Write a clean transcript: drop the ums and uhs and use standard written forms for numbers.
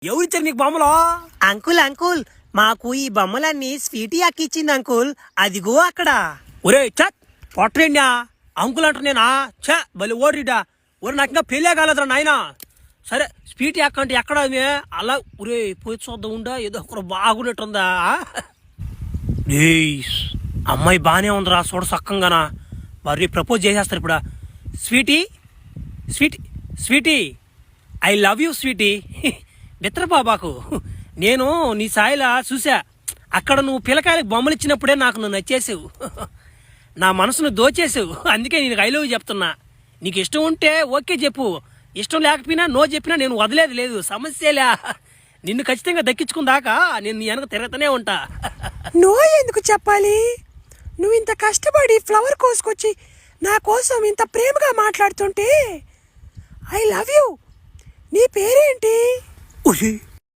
ఎవరిచ్చారు నీకు బొమ్మలు? అంకుల్ అంకుల్ మాకు ఈ బొమ్మలన్నీ స్వీటీ అక్కిచ్చింది అంకుల్. అదిగో అక్కడ. ఒరే చట్ పొట్టేండా అంకుల్ అంటారు నేనా? చ బలి ఓడిడా ఒరే నాకు ఇంకా పెళ్ళే కాలేదురా నాయనా. సరే స్వీటీ అక్క అంటే ఎక్కడ అలా ఒరే పోయి చూద్దాం ఉండా ఏదో ఒకరు బాగున్నట్టుందా? అమ్మాయి బాగానే ఉందిరా చూడ సక్కంగానా. మరి ప్రపోజ్ చేసేస్తారు ఇప్పుడు. Sweetie sweetie sweetie I love you sweetie. మిత్రబాబాకు నేను నీ సాయిలా చూసా. అక్కడ నువ్వు పిల్లకాయలకు బొమ్మలు ఇచ్చినప్పుడే నాకు నువ్వు నచ్చేసావు. నా మనసును దోచేసావు. అందుకే నేను ఐ లవ్ యూ చెప్తున్నా. నీకు ఇష్టం ఉంటే ఓకే చెప్పు, ఇష్టం లేకపోయినా నో చెప్పినా నేను వదిలేదు లేదు. సమస్యలే. నిన్ను ఖచ్చితంగా దక్కించుకుందాకా నేను నీ వెనక తిరుగుతూనే ఉంటా. నో ఎందుకు చెప్పాలి? నువ్వు ఇంత కష్టపడి ఫ్లవర్ కోసుకొచ్చి నా కోసం ఇంత ప్రేమగా మాట్లాడుతుంటే ఐ లవ్ యూ. నీ పేరేంటి?